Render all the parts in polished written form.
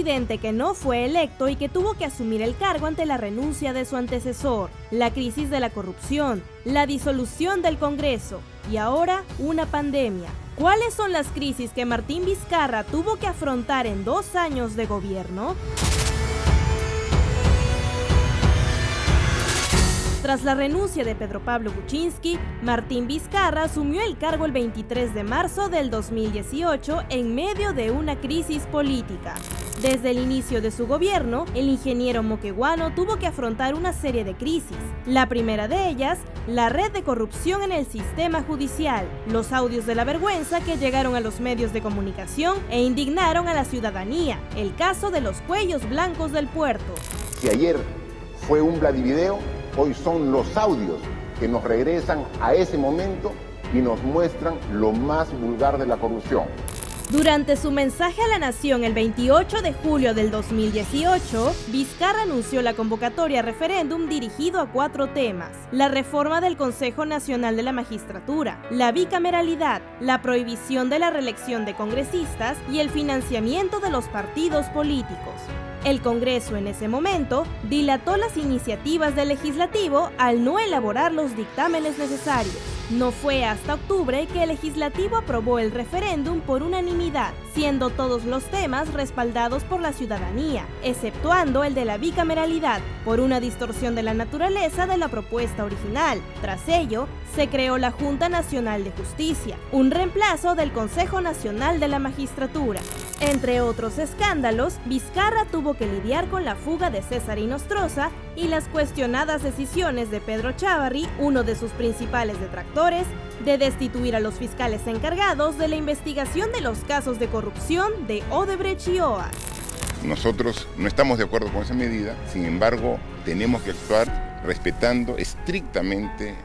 presidente que no fue electo y que tuvo que asumir el cargo ante la renuncia de su antecesor, la crisis de la corrupción, la disolución del Congreso y ahora una pandemia. ¿Cuáles son las crisis que Martín Vizcarra tuvo que afrontar en 2 años de gobierno? Tras la renuncia de Pedro Pablo Kuczynski, Martín Vizcarra asumió el cargo el 23 de marzo del 2018 en medio de una crisis política. Desde el inicio de su gobierno, el ingeniero moqueguano tuvo que afrontar una serie de crisis. La primera de ellas, la red de corrupción en el sistema judicial, los audios de la vergüenza que llegaron a los medios de comunicación e indignaron a la ciudadanía, el caso de los cuellos blancos del puerto. Si ayer fue un Vladivideo, hoy son los audios que nos regresan a ese momento y nos muestran lo más vulgar de la corrupción. Durante su mensaje a la nación el 28 de julio del 2018, Vizcarra anunció la convocatoria a referéndum dirigido a 4 temas: la reforma del Consejo Nacional de la Magistratura, la bicameralidad, la prohibición de la reelección de congresistas y el financiamiento de los partidos políticos. El Congreso en ese momento dilató las iniciativas del legislativo al no elaborar los dictámenes necesarios. No fue hasta octubre que el legislativo aprobó el referéndum por unanimidad, siendo todos los temas respaldados por la ciudadanía, exceptuando el de la bicameralidad, por una distorsión de la naturaleza de la propuesta original. Tras ello, se creó la Junta Nacional de Justicia, un reemplazo del Consejo Nacional de la Magistratura. Entre otros escándalos, Vizcarra tuvo que lidiar con la fuga de César Inostroza y las cuestionadas decisiones de Pedro Chávarri, uno de sus principales detractores, de destituir a los fiscales encargados de la investigación de los casos de corrupción de Odebrecht y OAS. Nosotros no estamos de acuerdo con esa medida, sin embargo, tenemos que actuar respetando estrictamente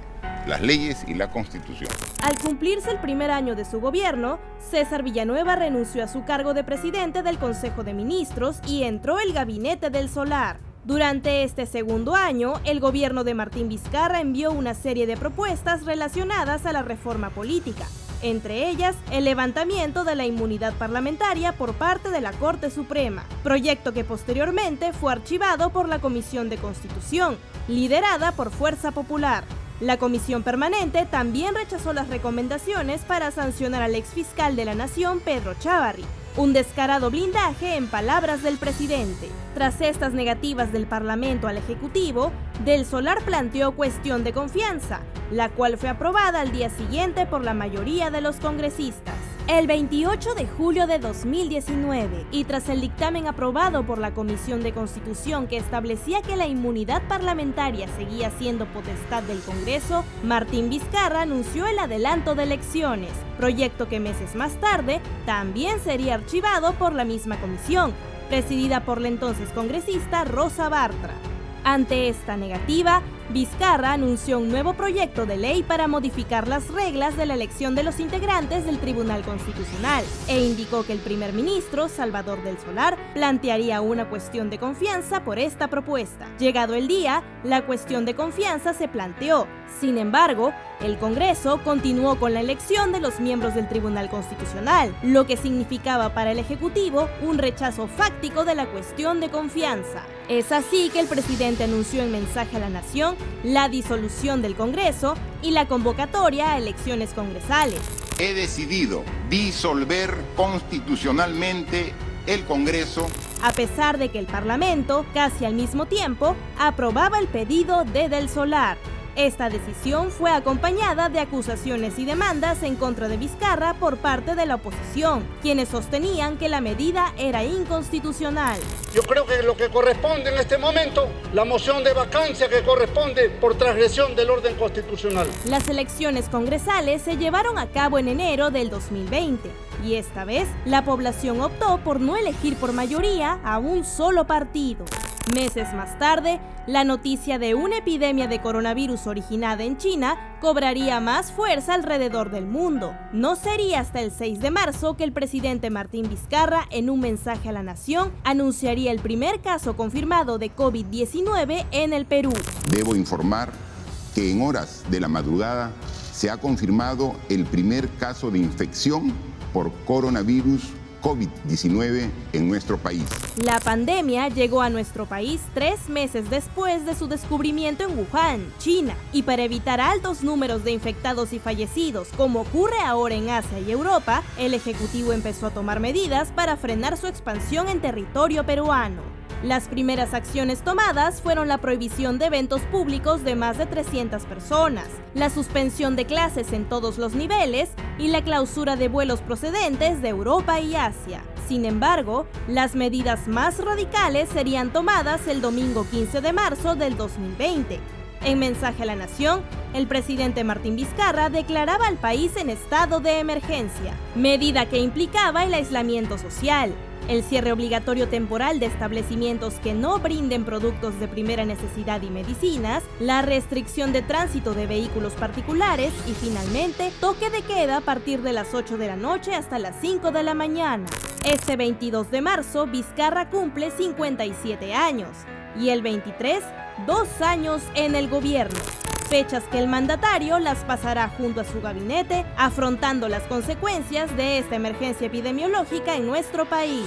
las leyes y la Constitución. Al cumplirse el primer año de su gobierno, César Villanueva renunció a su cargo de presidente del Consejo de Ministros y entró el gabinete del Solar. Durante este segundo año, el gobierno de Martín Vizcarra envió una serie de propuestas relacionadas a la reforma política, entre ellas el levantamiento de la inmunidad parlamentaria por parte de la Corte Suprema, proyecto que posteriormente fue archivado por la Comisión de Constitución, liderada por Fuerza Popular. La Comisión Permanente también rechazó las recomendaciones para sancionar al exfiscal de la Nación, Pedro Chávarri. Un descarado blindaje en palabras del presidente. Tras estas negativas del Parlamento al Ejecutivo, Del Solar planteó cuestión de confianza, la cual fue aprobada al día siguiente por la mayoría de los congresistas. El 28 de julio de 2019, y tras el dictamen aprobado por la Comisión de Constitución que establecía que la inmunidad parlamentaria seguía siendo potestad del Congreso, Martín Vizcarra anunció el adelanto de elecciones, proyecto que meses más tarde también sería archivado por la misma comisión, presidida por la entonces congresista Rosa Bartra. Ante esta negativa, Vizcarra anunció un nuevo proyecto de ley para modificar las reglas de la elección de los integrantes del Tribunal Constitucional e indicó que el primer ministro, Salvador Del Solar, plantearía una cuestión de confianza por esta propuesta. Llegado el día, la cuestión de confianza se planteó. Sin embargo, el Congreso continuó con la elección de los miembros del Tribunal Constitucional, lo que significaba para el Ejecutivo un rechazo fáctico de la cuestión de confianza. Es así que el presidente anunció en mensaje a la nación la disolución del Congreso y la convocatoria a elecciones congresales. He decidido disolver constitucionalmente el Congreso, a pesar de que el Parlamento, casi al mismo tiempo, aprobaba el pedido de Del Solar. Esta decisión fue acompañada de acusaciones y demandas en contra de Vizcarra por parte de la oposición, quienes sostenían que la medida era inconstitucional. Yo creo que lo que corresponde en este momento, la moción de vacancia que corresponde por transgresión del orden constitucional. Las elecciones congresales se llevaron a cabo en enero del 2020 y esta vez la población optó por no elegir por mayoría a un solo partido. Meses más tarde, la noticia de una epidemia de coronavirus originada en China cobraría más fuerza alrededor del mundo. No sería hasta el 6 de marzo que el presidente Martín Vizcarra, en un mensaje a la nación, anunciaría el primer caso confirmado de COVID-19 en el Perú. debo informar que en horas de la madrugada se ha confirmado el primer caso de infección por coronavirus COVID-19 en nuestro país. La pandemia llegó a nuestro país 3 meses después de su descubrimiento en Wuhan, China, y para evitar altos números de infectados y fallecidos, como ocurre ahora en Asia y Europa, el Ejecutivo empezó a tomar medidas para frenar su expansión en territorio peruano. Las primeras acciones tomadas fueron la prohibición de eventos públicos de más de 300 personas, la suspensión de clases en todos los niveles y la clausura de vuelos procedentes de Europa y Asia. Sin embargo, las medidas más radicales serían tomadas el domingo 15 de marzo del 2020. En mensaje a la nación, el presidente Martín Vizcarra declaraba al país en estado de emergencia, medida que implicaba el aislamiento social, el cierre obligatorio temporal de establecimientos que no brinden productos de primera necesidad y medicinas, la restricción de tránsito de vehículos particulares y finalmente toque de queda a partir de las 8 de la noche hasta las 5 de la mañana. Este 22 de marzo, Vizcarra cumple 57 años y el 23, 2 años en el gobierno. Fechas que el mandatario las pasará junto a su gabinete, afrontando las consecuencias de esta emergencia epidemiológica en nuestro país.